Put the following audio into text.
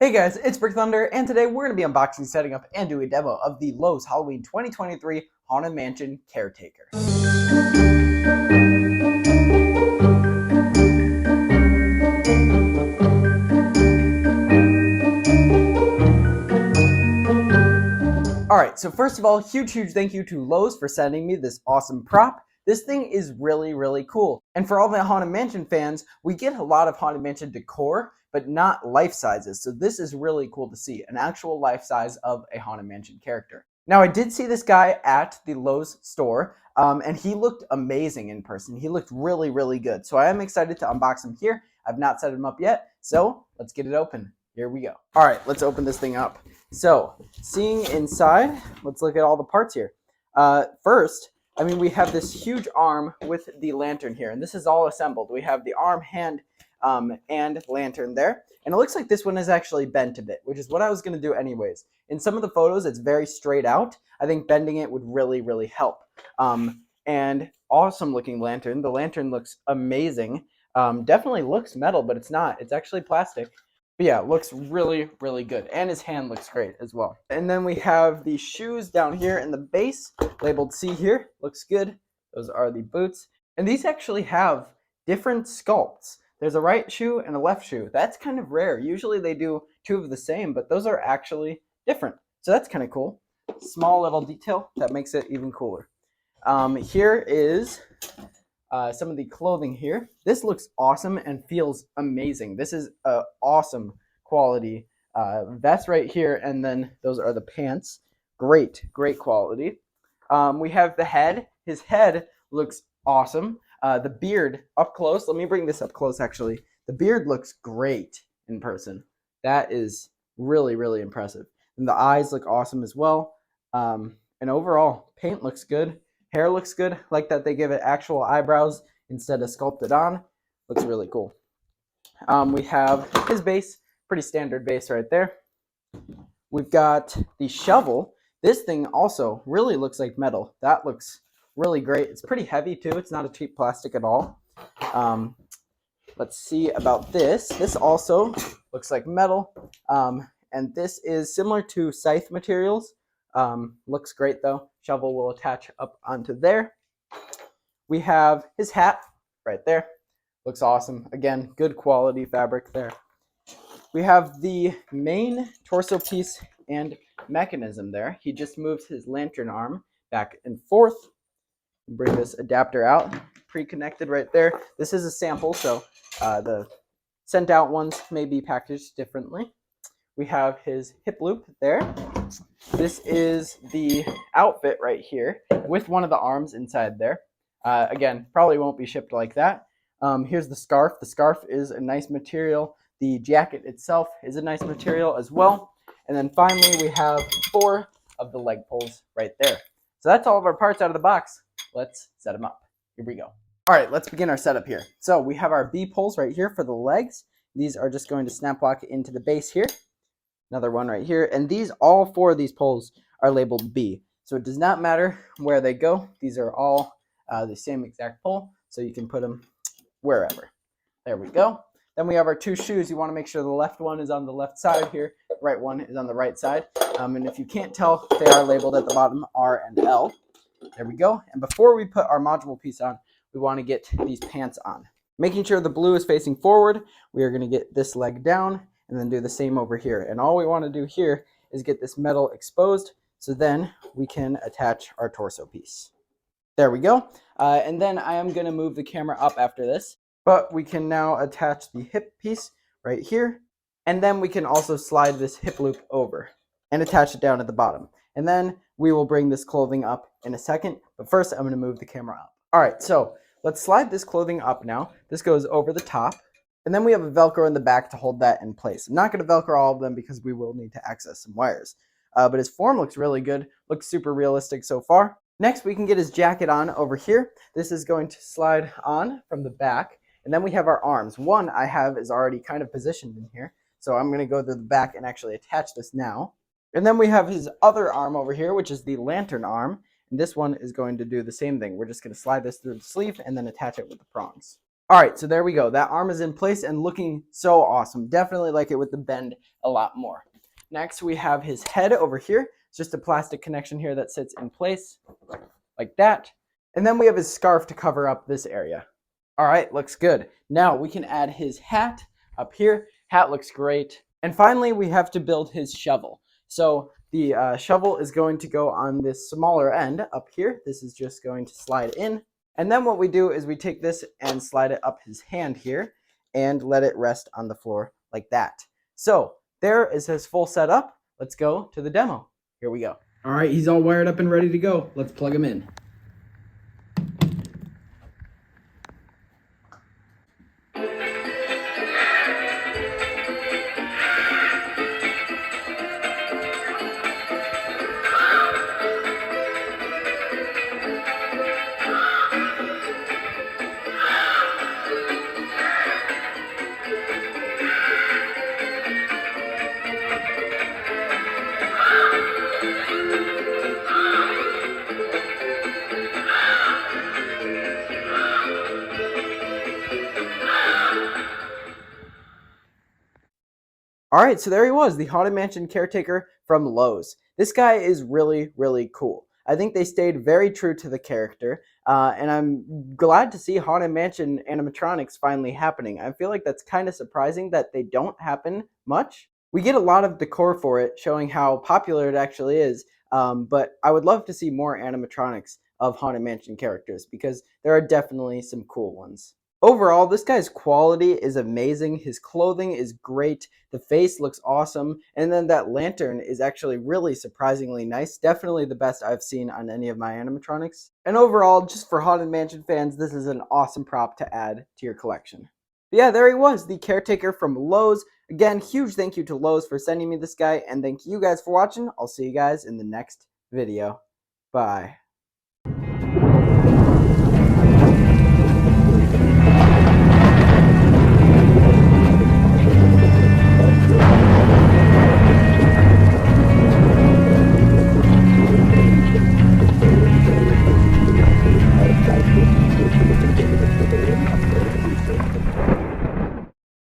Hey guys, it's Brick Thunder, and today we're going to be unboxing, setting up, and doing a demo of the Lowe's Halloween 2023 Haunted Mansion Caretaker. Alright, so first of all, huge thank you to Lowe's for sending me this awesome prop. This thing is really cool. And for all my Haunted Mansion fans, we get a lot of Haunted Mansion decor, but not life sizes. So this is really cool to see, an actual life size of a Haunted Mansion character. Now, I did see this guy at the Lowe's store, and he looked amazing in person. He looked really good. So I am excited to unbox him here. I've not set him up yet, so let's get it open. Here we go. All right, let's open this thing up. So, seeing inside, let's look at all the parts here. First, we have this huge arm with the lantern here, and this is all assembled. We have the arm, hand, and lantern there. And it looks like this one is actually bent a bit, which is what I was going to do anyways. In some of the photos, it's very straight out. I think bending it would really help. And awesome looking lantern. The lantern looks amazing. Definitely looks metal, but it's not. It's actually plastic. But yeah, it looks really good. And his hand looks great as well. And then we have the shoes down here in the base, labeled C here. Looks good. Those are the boots. And these actually have different sculpts. There's a right shoe and a left shoe. That's kind of rare. Usually they do two of the same, but those are actually different. So that's kind of cool. Small little detail that makes it even cooler. Here is some of the clothing here. This looks awesome and feels amazing. This is an awesome quality vest right here, and then those are the pants. Great quality. We have the head. His head looks awesome. The beard up close. Let me bring this up close actually. The beard looks great in person. That is really impressive. And the eyes look awesome as well. And overall, paint looks good. Hair looks good. Like that they give it actual eyebrows instead of sculpted on. Looks really cool. We have his base. Pretty standard base right there. We've got the shovel. This thing also really looks like metal. That looks really great. It's pretty heavy too. It's not a cheap plastic at all. Let's see about this. This also looks like metal. And this is similar to scythe materials. Looks great though. Shovel will attach up onto there. We have his hat right there. Looks awesome. Again, good quality fabric there. We have the main torso piece and mechanism there. He just moves his lantern arm back and forth. Bring this adapter out, pre-connected right there. This is a sample, so the sent out ones may be packaged differently. We have his hip loop there. This is the outfit right here with one of the arms inside there. Again, probably won't be shipped like that. Here's the scarf. The scarf is a nice material. The jacket itself is a nice material as well. And then finally, we have 4 of the leg poles right there. So that's all of our parts out of the box. Let's set them up. Here we go. All right, let's begin our setup here. So we have our B poles right here for the legs. These are just going to snap lock into the base here. Another one right here. And all 4 of these poles are labeled B. So it does not matter where they go. These are all the same exact pole. So you can put them wherever. There we go. Then we have our 2 shoes. You want to make sure the left one is on the left side here. The right one is on the right side. And if you can't tell, they are labeled at the bottom R and L. There we go. And before we put our module piece on, we want to get these pants on. Making sure the blue is facing forward, we are going to get this leg down and then do the same over here. And all we want to do here is get this metal exposed so then we can attach our torso piece. There we go. And then I am going to move the camera up after this, but we can now attach the hip piece right here. And then we can also slide this hip loop over and attach it down at the bottom. And then we will bring this clothing up in a second. But first, I'm going to move the camera up. All right, so let's slide this clothing up now. This goes over the top. And then we have a Velcro in the back to hold that in place. I'm not going to Velcro all of them because we will need to access some wires. But his form looks really good. Looks super realistic so far. Next, we can get his jacket on over here. This is going to slide on from the back. And then we have our arms. One I have is already kind of positioned in here. So I'm going to go to the back and actually attach this now. And then we have his other arm over here, which is the lantern arm. And this one is going to do the same thing. We're just going to slide this through the sleeve and then attach it with the prongs. All right, so there we go. That arm is in place and looking so awesome. Definitely like it with the bend a lot more. Next, we have his head over here. It's just a plastic connection here that sits in place like that. And then we have his scarf to cover up this area. All right, looks good. Now we can add his hat up here. Hat looks great. And finally, we have to build his shovel. So the shovel is going to go on this smaller end up here. This is just going to slide in. And then what we do is we take this and slide it up his hand here and let it rest on the floor like that. So there is his full setup. Let's go to the demo. Here we go. All right, he's all wired up and ready to go. Let's plug him in. All right, so there he was, the Haunted Mansion Caretaker from Lowe's. This guy is really, really cool. I think they stayed very true to the character, and I'm glad to see Haunted Mansion animatronics finally happening. I feel like that's kind of surprising that they don't happen much. We get a lot of decor for it, showing how popular it actually is, but I would love to see more animatronics of Haunted Mansion characters because there are definitely some cool ones. Overall, this guy's quality is amazing. His clothing is great. The face looks awesome. And then that lantern is actually really surprisingly nice. Definitely the best I've seen on any of my animatronics. And overall, just for Haunted Mansion fans, this is an awesome prop to add to your collection. But yeah, there he was, the Caretaker from Lowe's. Again, huge thank you to Lowe's for sending me this guy. And thank you guys for watching. I'll see you guys in the next video. Bye.